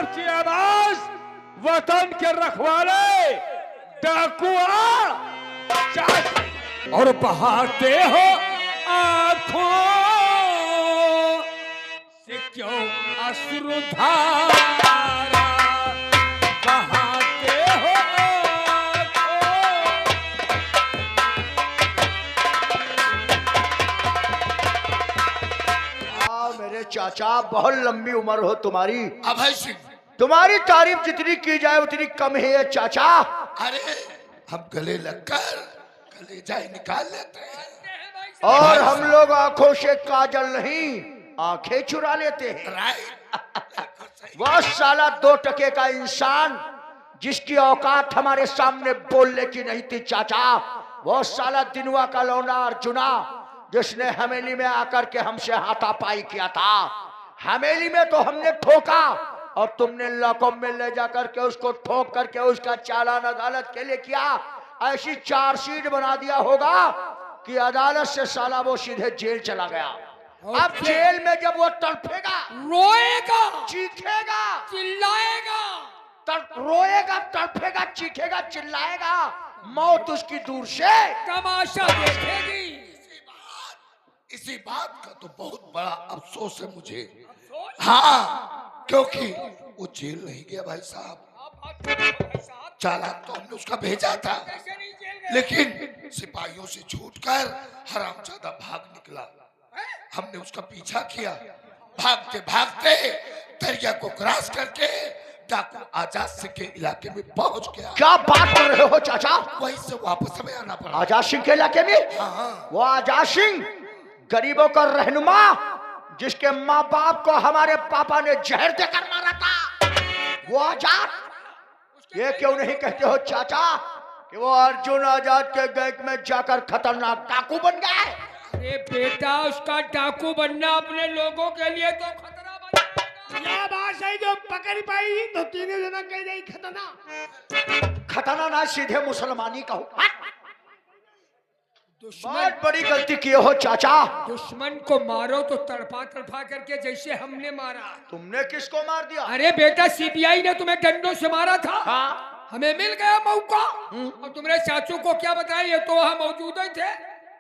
सत्यानाश, वतन के रखवाले डाकुआ और बहाते हो आंखों से क्यों अश्रुधारा, बहाते हो आंखों। मेरे चाचा, बहुत लंबी उम्र हो तुम्हारी। अभय सिंह, तुम्हारी तारीफ जितनी की जाए उतनी कम है चाचा। अरे हम गले लगकर कलेजा ही निकाल लेते हैं और हम लोग आंखों से काजल नहीं, आंखें चुरा लेते हैं। राइट। वह साला 2 टके का इंसान जिसकी औकात हमारे सामने बोलने की नहीं थी चाचा, वो साला दिनवा का लौंडा अर्जुना जिसने हवेली में आकर के हमसे हाथापाई किया था। हवेली में तो हमने ठोका और तुमने लॉकअप में ले जाकर के उसको ठोक करके उसका चालान अदालत के लिए किया। ऐसी चार्जशीट बना दिया होगा कि अदालत से साला वो सीधे जेल चला गया। अब जेल में जब वो तड़फेगा, रोएगा, चीखेगा, चिल्लाएगा, रोएगा, तड़फेगा, चीखेगा, चिल्लाएगा, मौत उसकी दूर से तमाशा देखेगी। इसी बात का तो बहुत बड़ा अफसोस है मुझे। हाँ, क्योंकि वो जेल नहीं गया भाई साहब। चालान तो हमने उसका भेजा था, लेकिन सिपाहियों से छूटकर हरामजादा भाग निकला। हमने उसका पीछा किया, भागते भागते दरिया को क्रॉस करके डाकू आजाद सिंह के इलाके में पहुंच गया। क्या बात कर रहे हो चाचा? वहीं से वापस हमें आना पड़ा। आजाद सिंह के इलाके में? हाँ। वो आजाद सिंह गरीबों का रहनुमा जिसके माँ बाप को हमारे पापा ने जहर देकर मारा था, वो आजाद। ये क्यों नहीं कहते हो चाचा कि वो अर्जुन आजाद के गैंग में जाकर खतरनाक डाकू बन गया है? अरे बेटा, उसका डाकू बनना अपने लोगों के लिए तो खतरा बन यह बात है जो पकड़ पाई तो तीनों जना कह रही खतना। खतना ना, सीधे मुसलमानी कहो। दुश्मन, बहुत बड़ी गलती किए हो चाचा। दुश्मन को मारो तो तड़पा तड़पा करके जैसे हमने मारा। तुमने किसको मार दिया? अरे बेटा, सीबीआई ने तुम्हें डंडों से मारा था। हाँ? हमें मिल गया मौका। और तुमने चाचू को क्या बताया? ये तो वहां मौजूद ही थे।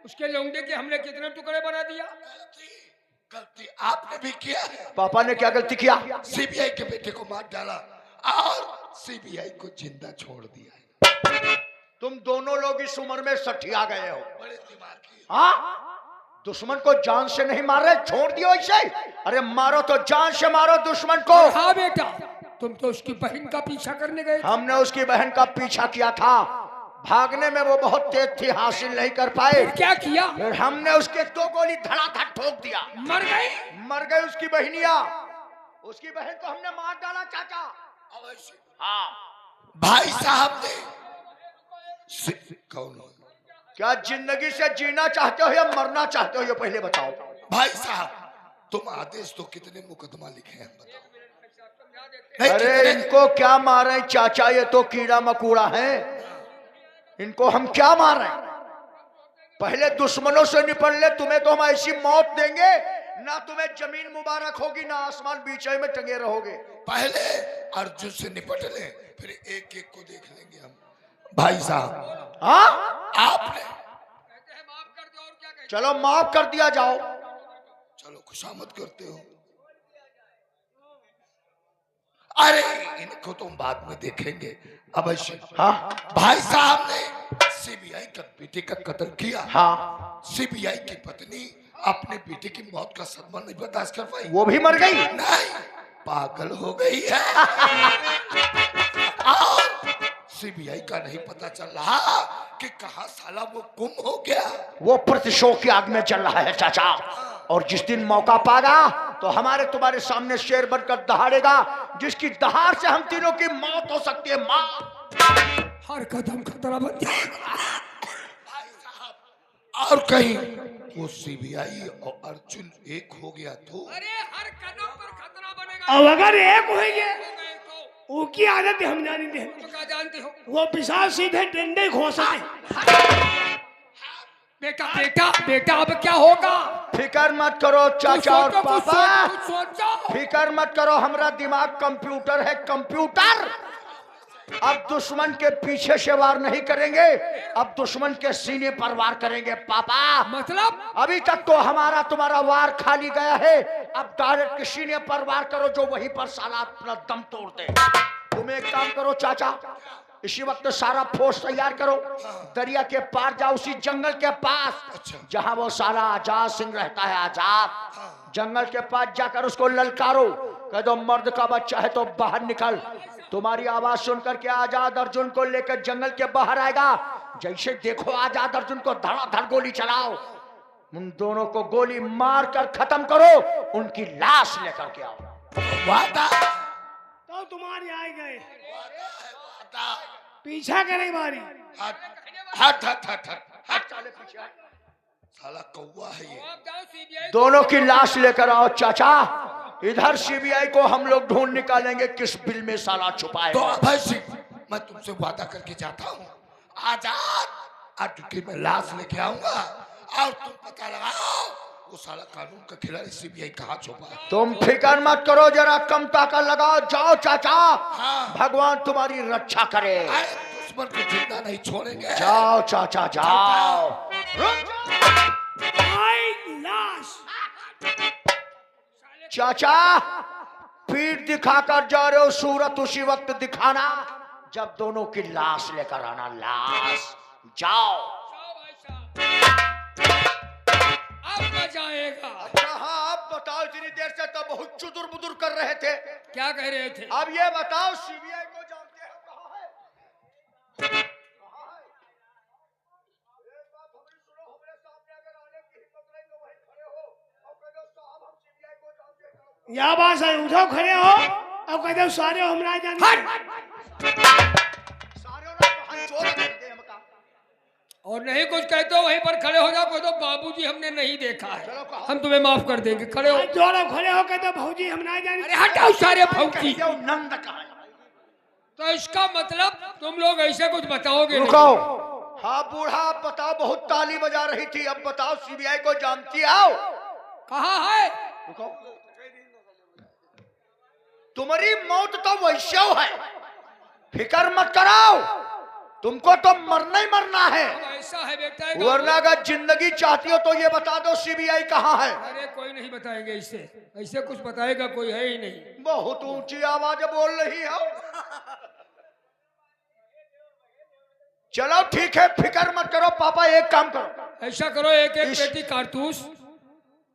उसके लौंडे के हमने कितने टुकड़े बना दिया। गलती आपने भी किया है। पापा ने क्या गलती किया? सीबीआई के बेटे को मार डाला और सीबीआई को जिंदा छोड़ दिया है। तुम दोनों लोग इस उम्र में सठिया गए हो। बड़े दिमाग की। हाँ? दुश्मन को जान से नहीं मार रहे, छोड़ दियो इसे। अरे मारो तो जान से मारो दुश्मन को। हाँ बेटा, तुम तो उसकी बहन का पीछा करने गए थे। हमने उसकी बहन का पीछा किया था, भागने में वो बहुत तेज थी, हासिल नहीं कर पाए। क्या किया? फिर हमने उसके 2 गोली धड़ाधड़ ठोक दिया। मर गई? मर गई उसकी बहनिया। उसकी बहन को हमने मार डाला चाचा। अवश्य। हाँ। भाई साहब ने कौन हो? क्या जिंदगी से जीना चाहते हो या मरना चाहते हो, ये पहले बताओ। भाई साहब, तुम आदेश तो कितने मुकदमा लिखे हैं बताओ। अरे इनको क्या मारे चाचा, ये तो कीड़ा मकोड़ा है, इनको हम क्या मार रहे हैं? पहले दुश्मनों से निपट ले, तुम्हें तो हम ऐसी मौत देंगे ना तुम्हें जमीन मुबारक होगी ना आसमान, बीच में टंगे रहोगे। पहले अर्जुन से निपट ले, फिर एक एक को देख लेंगे हम। भाई साहब, हाँ? आपने चलो माफ कर दिया जाओ। चलो खुशामद करते हो। अरे इनको तुम बाद में देखेंगे अवश्य। हाँ? भाई साहब ने सीबीआई का बेटे का कत्ल किया। हाँ? सीबीआई की पत्नी अपने बेटे की मौत का सदमा नहीं बर्दाश्त कर पाई। वो भी मर गई? नहीं, पागल हो गई है। और सीबीआई का नहीं पता चल रहा कि कहां साला वो गुम हो गया। वो प्रतिशोध की आग में चल रहा है चाचा, और जिस दिन मौका पागा तो हमारे तुम्हारे सामने शेर बनकर दहाड़ेगा, जिसकी दहाड़ से हम तीनों की मौत हो सकती है। मौत हर कदम खतरा बन जाएगा। भाई साहब, और कहीं वो सीबीआई और अर्जुन एक हो गया तो? अरे हर कदम पर खतरा बनेगा। अब अगर एक हो गए तो वो की आदत हम जानी दे। क्या जानते हो? वो पिशाच सीधे डंडे घोंसते। बेटा बेटा बेटा अब क्या होगा? फिकर मत करो चाचा और कुछ सोचो, पापा, कुछ सोचो। फिकर मत करो, हमारा दिमाग कंप्यूटर है, कंप्यूटर। अब दुश्मन के पीछे से वार नहीं करेंगे, अब दुश्मन के सीने पर वार करेंगे पापा। मतलब अभी तक तो हमारा तुम्हारा वार खाली गया है, अब डायरेक्ट सीने पर वार करो जो वहीं पर साला अपना दम तोड़ दे। तुम एक काम करो चाचा, इसी वक्त सारा फोर्स तैयार करो, दरिया के पार जाओ, उसी जंगल के पास जहां वो साला आजाद सिंह रहता है, आजाद जंगल के पास जाकर उसको ललकारो, कह दो मर्द का बच्चा है तो बाहर निकल। तुम्हारी आवाज सुनकर के आजाद अर्जुन को लेकर जंगल के बाहर आएगा, जैसे देखो आजाद अर्जुन को धड़ाधड़ गोली चलाओ, उन दोनों को गोली मार कर खत्म करो, उनकी लाश लेकर के आओ। वादा तो तुम्हारे आए गए, पीछा करे बारी। हट हट हट हट हट हट, साला कौवा है ये। आप जाओ सीबीआई। दोनों की लाश लेकर आओ चाचा, इधर सीबीआई को हम लोग ढूंढ निकालेंगे किस बिल में साला छुपाए। तो अभय सिंह, मैं तुमसे वादा करके जाता हूँ, आजाद आटुकी में लाश लेके आऊंगा और तुम पता लगाओ वो साला कानून का खिलाड़ी सीबीआई कहाँ छुपा है। तुम फिकर मत करो, जरा कम ताका लगाओ, जाओ चाचा, हाँ। भगवान तुम्हारी रक्षा करे। अरे दुश्मन को जिंदा नहीं छोड़ेंगे। जाओ चाचा जाओ। आई लाश। चाचा पीठ दिखाकर जा रहे हो, सूरत उसी वक्त दिखाना जब दोनों की लाश लेकर आना, लाश। जाओ। अब मजा आएगा। अच्छा हाँ, अब बताओ, इतनी देर से तो बहुत चुदुर बुदुर कर रहे थे, क्या कह रहे थे? अब ये बताओ सीबीआई को जानते हो कहाँ है? कहाँ है? एक बात हमारी सुनो, हमारे सामने अगर आने की हिम्मत नहीं तो वहीं खड़े हो और कह दो साहब हम सीबीआई को जानते हैं। या बात है, उठो खड़े हो और कह दो सारे हमरा जानते। सारे ना तो हंचोड़ करते हैं मका। और नहीं कुछ कहते हो वहीं पर खड़े हो जाओ, कह दो बाबूजी हमने नहीं देखा है, हम तुम्हें माफ कर देंगे। खड़े हो। जोड़ो खड़े हो कह दो भौजी हम ना जाने। अरे हटाओ सारे फौजी। नंद कहाँ है? तो इसका मतलब तुम लोग ऐसे कुछ बताओगे नहीं। रुको। हाँ बूढ़ा, आप बताओ, बहुत ताली बजा रही थी, अब बताओ सीबीआई को जानती आओ। कहाँ है? रुको। तुम्हारी मौत तो वैसे है, फिकर मत कराओ, तुमको तो मरना ही मरना है। अब ऐसा है बेटा, वरना अगर जिंदगी चाहती हो तो ये बता दो सीबीआई कहाँ है। अरे कोई नहीं बताएंगे, इससे ऐसे कुछ बताएगा कोई है ही नहीं। बहुत ऊंची आवाज बोल रही हो। चलो ठीक है, फिकर मत करो पापा, एक काम करो, ऐसा करो, एक एक पेटी कारतूस,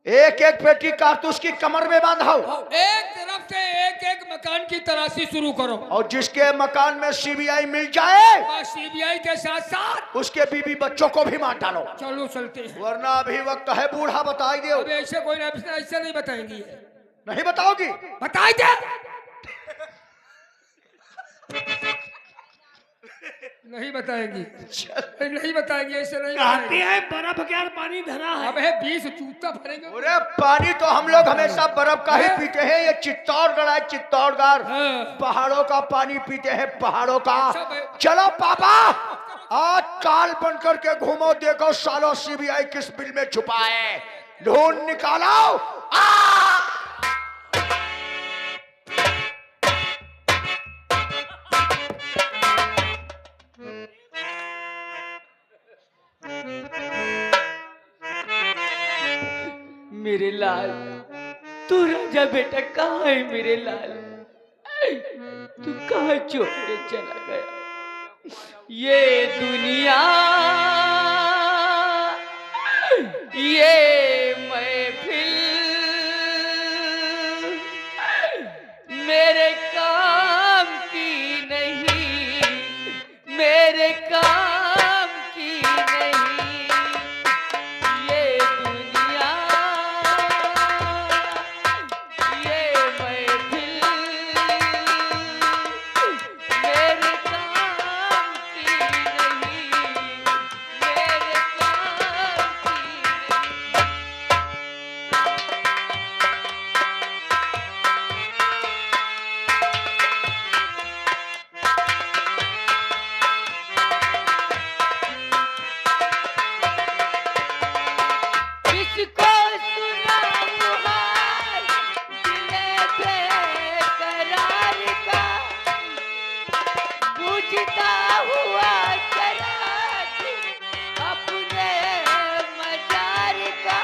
एक एक पेटी कारतूस की कमर में बांधो, एक तरफ से एक एक मकान की तलाशी शुरू करो, और जिसके मकान में सीबीआई मिल जाए बस सीबीआई के साथ साथ उसके बीबी बच्चों को भी मार डालो। चलो चलते हैं। वरना अभी वक्त है, बूढ़ा बताई दो। अब ऐसे कोई ना, ऐसे नहीं बताएंगी। नहीं बताओगी? बताई दे। नहीं बताएंगी, नहीं बताएंगी, ऐसे नहीं कहते बताएंगी। हैं बर्फ के यार पानी धरा है। अब है 20 जूता भरेंगे। अरे पानी तो हम लोग हमेशा बर्फ का ही पीते हैं, ये चित्तौड़गढ़ है, चित्तौड़गढ़ हाँ। पहाड़ों का पानी पीते हैं, पहाड़ों का। सब है। चलो पापा, आज काल बन करके घूमो, देखो सालों सीबीआई किस बिल में छुपा है, ढूंढ निकालो। मेरे लाल, तू राजा बेटा कहाँ है मेरे लाल? तू कहाँ छोड़ के चला गया? ये दुनिया, ये महफिल मेरे काम की नहीं, मेरे काम की नहीं। ये दुनिया, ये महफिल मेरे काम की नहीं, मेरे काम की नहीं। तुझता हुआ चराग अपने मजार का।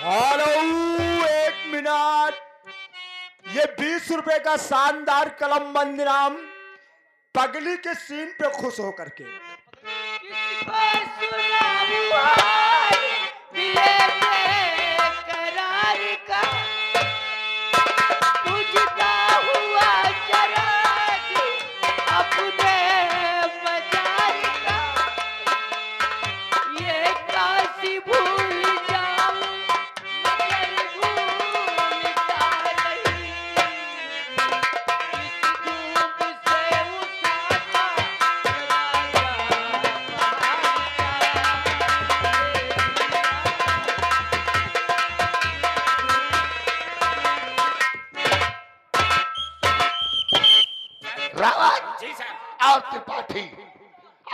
Hello, 1 minute. ये 20 रुपए का शानदार कलम बंद इनाम पगली के सीन पे खुश होकर के। किसको सुना हुआ दिले बेकरार का, तुझता हुआ चराग अपने मजार का। ये काशी भूल जाऊं मगर भूलता नहीं, इस धूप से उठाता रावत जी सर। और त्रिपाठी,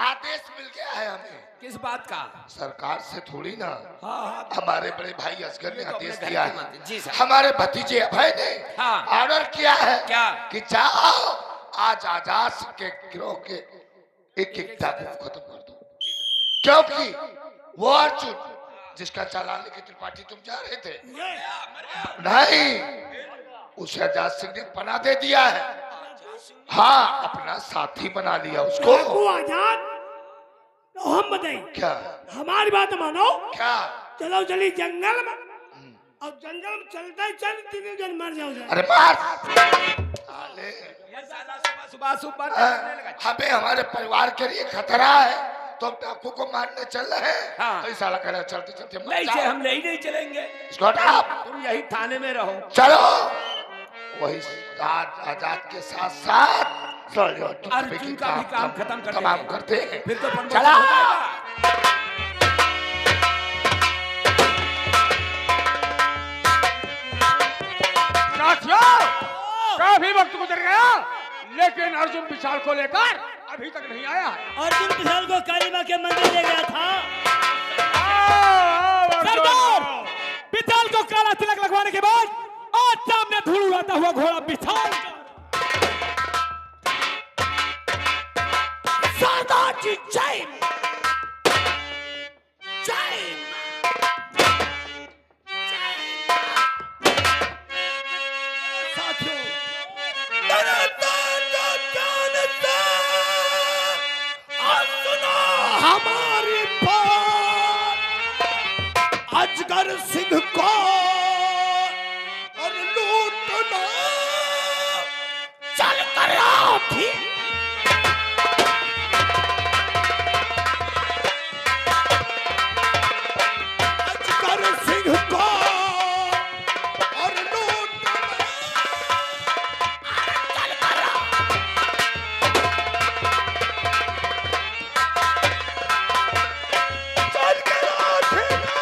आदेश मिल गया है हमें किस बात का? सरकार से थोड़ी ना। हाँ हमारे बड़े भाई असगर ने तो आदेश अपने घर दिया के है। मंत्री। जी सर। हमारे भतीजे अभय ने हाँ। ऑर्डर किया है क्या? कि जाओ आज आजाद सिंह के गिरोह के एक डाकू को खत्म कर दो, क्योंकि वो अर्जुन जिसका चालान लेके त्रिपाठी तुम जा रहे थे, नहीं, उसे आजाद सिंह ने पनाह दे दिया है। हाँ, अपना साथी बना लिया उसको। डाकू आजाद, तो हम बताइए, क्या हमारी बात मानो, क्या? चलो चली जंगल में, और जंगल में चलता ही चल 3 जन मर जाओ जाए। अरे मार साले, सुबह सुबह हमें हमारे परिवार के लिए खतरा है, तो हम डाकू को मारने चल रहे हैं। हाँ। तो इस साला कह रहा चलते चलते मर नहीं जाओ। से हम नहीं चलेंगे, इसको हटाओ। तुम यही थाने में रहो। चलो वही आज आजाद के साथ साथ अर्जुन का भी काम खत्म कर तमाम देंगे। करते हैं। फिर तो प्रमोशन चला। हो जाएगा। काफी वक्त गुजर गया, लेकिन अर्जुन विशाल को लेकर अभी तक नहीं आया है। अर्जुन विशाल को कालीमा के मंदिर ले गया था। सरदार, विशाल को काला तिलक लगवाने के बाद आज सामने धूल उड़ाता हुआ घोड़ा विशाल सरदार जी जय जय साथियों, हमारी बात अजगर सिंह को और लूटना चल कर रहा थी। अजगर सिंह को और लूटना चल कर रहा। चल कर रहा थी ना।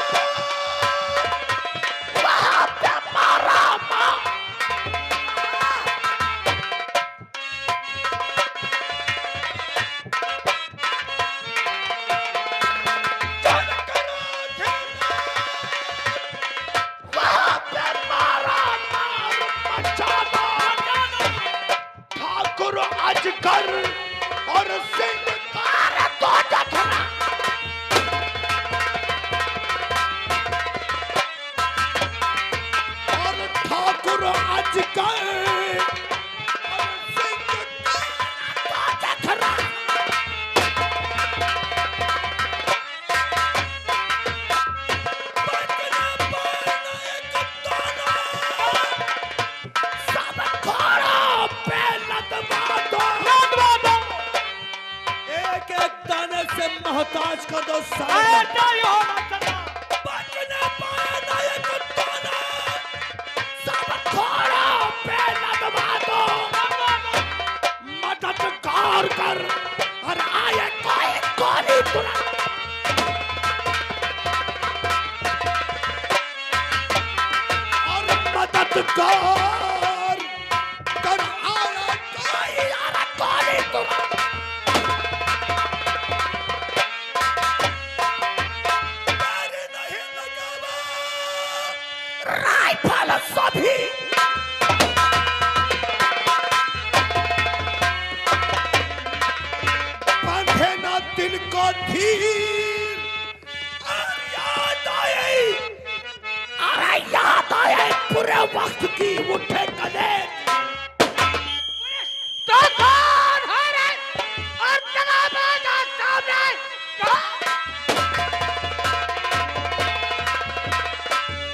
वहाँ पे मारा माँ। ठाकुर अजगर और सिंह तो जखना और ठाकुर अजगर और सिंह तो जखना बचना पाना एक दोनों सब घोड़ों पे लदवा दो। एक एक दाने से मोहताज कर दो सारे। बचना पाना एक दोनों सब घोड़ों पे लदवा दो। मददगार कर और आए कोई गोली तुरंत। और मददगार कर आया कोई यार गोली तुरंत। डर नहीं लगावा, राइफल सभी हीर। अरे याद आए पूरे वक्त की उठे कदे। तो कौन है रे? और चला बाजा सामने।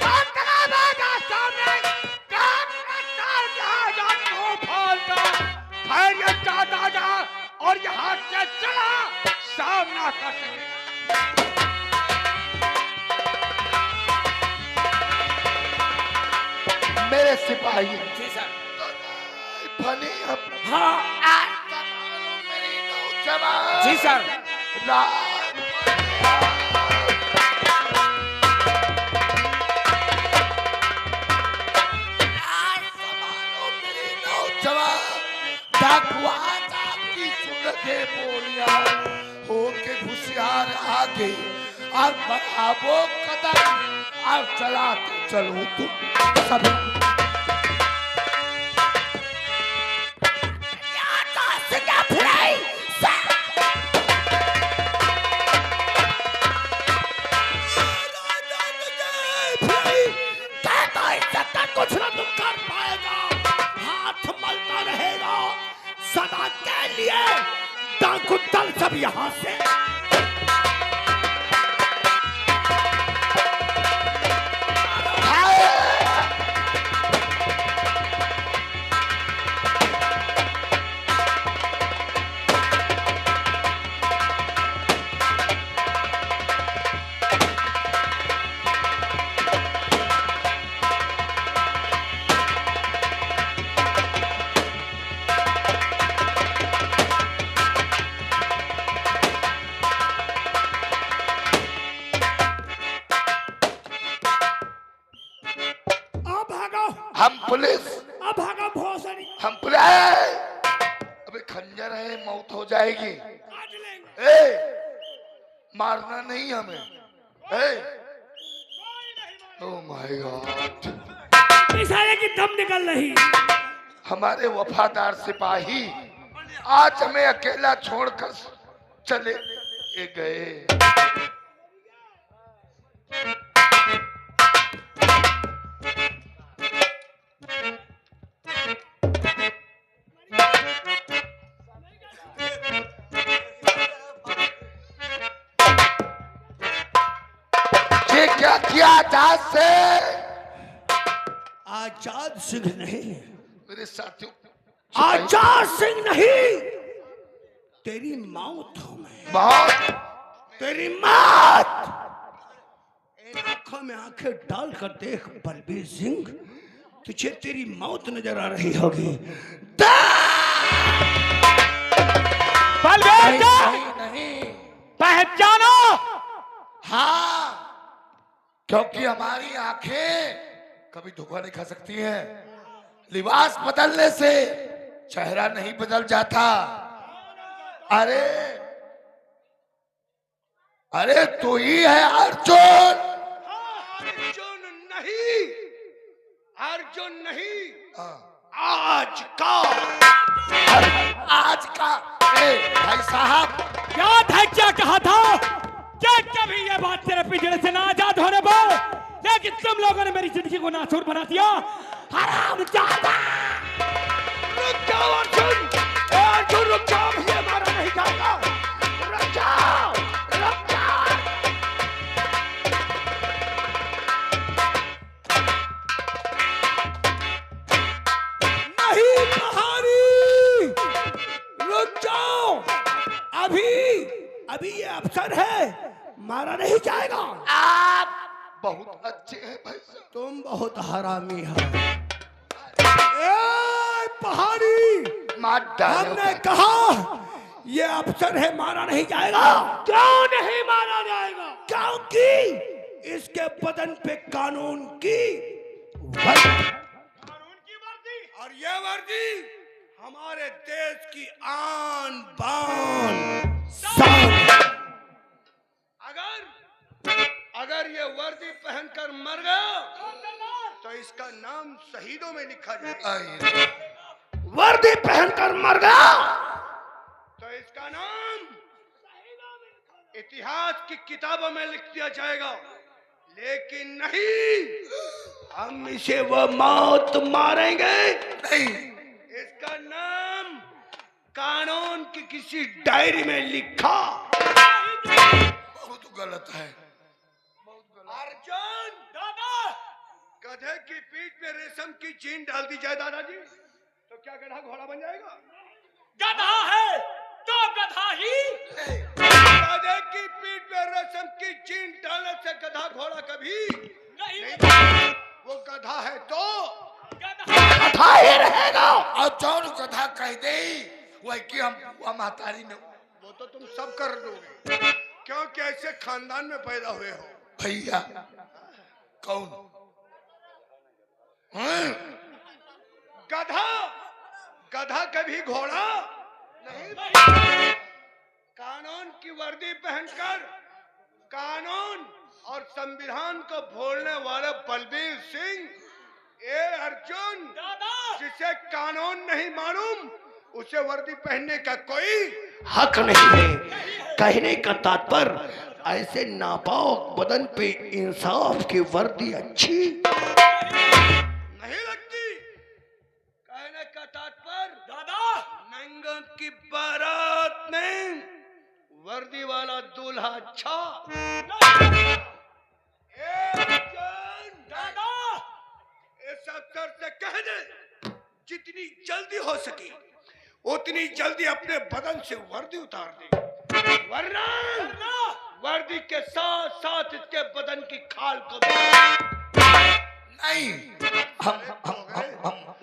कौन चला बाजा सामने? कौन जा तूफान का धैर्य चाहता जा और यहाँ से चला सामना कर सके। मेरे सिपाही जी सर। फनी अब हाँ संभालो मेरी नौजवान। जी सर। रात संभालो मेरी नौजवान। डाकुआज आपकी सुनते बोलियां होके होशियार आगे और बढ़ावो कदम और चलाते चलो तुम सभी। कुछ ना तुम कर पाएगा, हाथ मलता रहेगा सदा के लिए। डाकू दल सब यहाँ से हम पुलिस। अब भागा भोसड़ी। हम पुलिस। अबे खंजर है, मौत हो जाएगी। काट लेंगे। मारना नहीं हमें। ओह माय गॉड, इस साले की दम निकल रही। हमारे वफादार सिपाही आज हमें अकेला छोड़कर चले गए। ये क्या किया आजाद से? आजाद सिंह नहीं, मेरे साथियों, आजाद सिंह नहीं, तेरी मौत हूं मैं। बहुत तेरी मौत। इन आंखों में आंखें डालकर देख बलबीर सिंह, तुझे तेरी मौत नजर आ रही होगी। बलबीर नहीं, नहीं। पहचानो। हाँ, क्योंकि हमारी आंखें कभी धोखा नहीं खा सकती हैं। लिबास बदलने से चेहरा नहीं बदल जाता। अरे अरे तू ही है अर्जुन। अर्जुन नहीं, अर्जुन नहीं, हाँ, आज का। आज का। भाई साहब, क्या था, क्या कहा था? क्या कभी ये बात तेरे पिंजरे से ना आजाद होने पाओ, लेकिन तुम लोगों ने मेरी जिंदगी को नासूर बना दिया। हरामजादा! रुक जाओ अर्जुन, अर्जुन रुक जाओ, ये मारा नहीं जाएगा। रुक जाओ, रुक जाओ। नहीं पहाड़ी, रुक जाओ। अभी ये अवसर है, मारा नहीं जाएगा। आप बहुत अच्छे हैं भाई साहब। तुम बहुत हरामी हो। ए पहाड़ी, मार डालो। हमने कहा ये अवसर है, मारा नहीं जाएगा। क्यों नहीं मारा जाएगा? क्योंकि इसके बदन पे कानून की वर्दी, और ये वर्दी हमारे देश की आन बान शान है। अगर ये वर्दी पहनकर मर गया तो इसका नाम शहीदों में लिखा जाएगा। वर्दी पहनकर मर गया तो इसका नाम इतिहास की किताबों में लिख दिया जाएगा, लेकिन नहीं, हम इसे वो मौत मारेंगे नहीं, इसका नाम कानून की किसी डायरी में लिखा। बहुत गलत है। अर्जुन दादा, गधे की पीठ पे रेशम की चीन डाल दी जाए दादाजी, तो क्या गधा घोड़ा बन जाएगा? गधा है तो गधा ही। गधे की पीठ पे रेशम की चीन डालने से गधा घोड़ा कभी नहीं, वो गधा है तो गधा ही रहेगा। और जौन गधा कह दे वही कि हम महतारी में, वो तो तुम सब कर दोगे, क्योंकि ऐसे खानदान में पैदा हुए हो। भैया कौन? गधा, गधा कभी घोड़ा नहीं। कानून की वर्दी पहनकर कानून और संविधान को भूलने वाले बलबीर सिंह, ए अर्जुन, जिसे कानून नहीं मालूम उसे वर्दी पहनने का कोई हक नहीं है। कहने का तात्पर्य ऐसे नापाक बदन पे इंसाफ की वर्दी अच्छी नहीं लगती। कहने का तात्पर्य दादा, नंगा की बारात में वर्दी वाला दूल्हा अच्छा। दादा, इस अफसर से कह दे जितनी जल्दी हो सके उतनी जल्दी अपने बदन से वर्दी उतार दे, वरना वर्दी के साथ साथ इसके बदन की खाल को नहीं, हम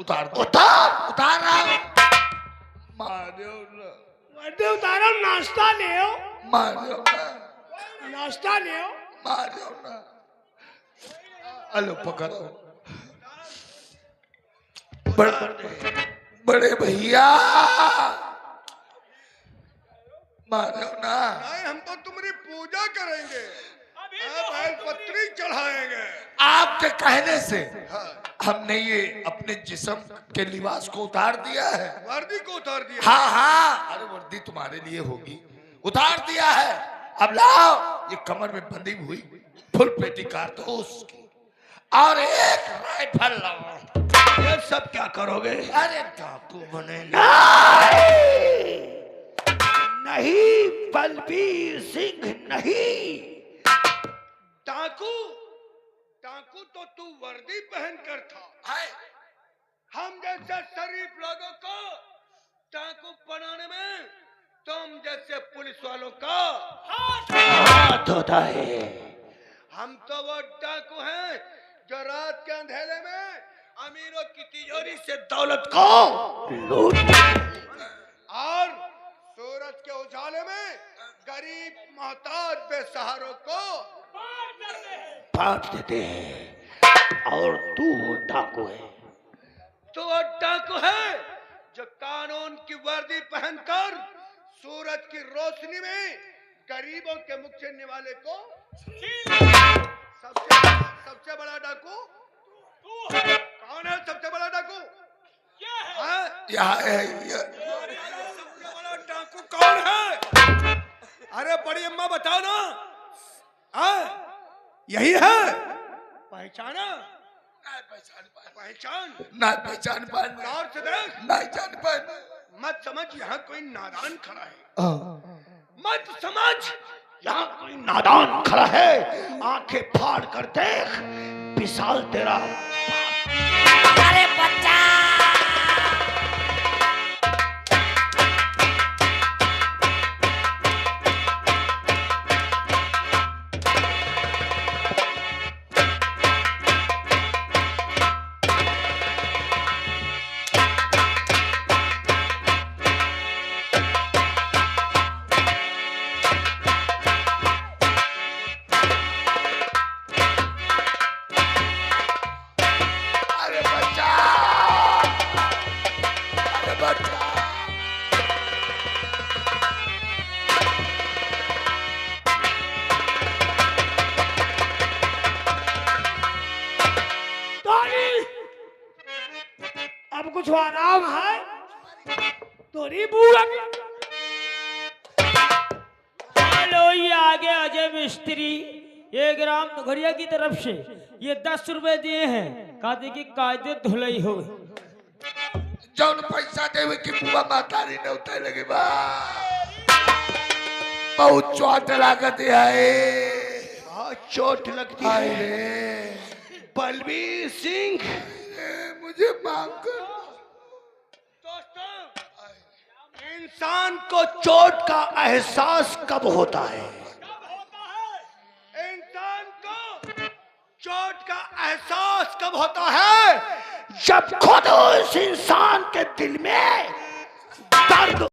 उतार रहा हूं। मारो ना, वर्दी उतारो, नाश्ता ले आओ, मारो ना, नाश्ता ले आओ। मारो ना। हेलो पकड़ो। बड़े भैया मारो ना। नहीं, हम तो तुम्हारी पूजा करेंगे, बैल पत्री चढ़ाएंगे। आपके कहने से हमने ये अपने जिस्म के लिबास को उतार दिया है। वर्दी को उतार दिया। हाँ हाँ, अरे वर्दी तुम्हारे लिए होगी, उतार दिया है। अब लाओ ये कमर में बंधी हुई फुल पेटी कारतूस की और एक राइफल लाओ। ये सब क्या करोगे? अरे डाकू बनेंगे। नहीं बलबीर सिंह नहीं। डाकू, डाकू तो तू वर्दी पहन कर था। हम जैसे शरीफ लोगों को डाकू बनाने में तुम जैसे पुलिस वालों का हाथ होता है। हम तो वो डाकू हैं जो रात के अंधेरे में अमीरों की तिजोरी से दौलत को लूट और सूरज के उजाले में गरीब मोहताज बेसहारों को बांट देते हैं। और तू वो डाकू है, तो वो डाकू है जो कानून की वर्दी पहनकर सूरज की रोशनी में गरीबों के मुख से निवाले को सबसे बड़ा डाकू कौन है? सबसे बड़ा डाकू सबसे बड़ा डाकू कौन है? अरे बड़ी अम्मा बताओ ना। यही है, पहचाना? पहचान ना पहचान पाए, गौर से देख, नहीं जान पाए। मत समझ यहाँ कोई नादान खड़ा है। मत समझ यहाँ कोई नादान खड़ा है। आंखें फाड़ कर देख, विशाल तेरा अरे बच्चा अब कुछ आराम है तोरी बुआ। हेलो यार। आगे अजय मिस्त्री 1 ग्राम घड़िया की तरफ से ये 10 रुपए दिए हैं, कहते कि कायदे धुलाई हो। जौन पैसा देवे की बुआ मातारी ने उतार लगे बा बहुत चोट लागत है। बहुत चोट लगती हाय है रे बलबीर सिंह। मुझे माफ कर। इंसान को चोट का एहसास कब होता है? इंसान को चोट का एहसास कब होता है? जब खुद उस इंसान के दिल में दर्द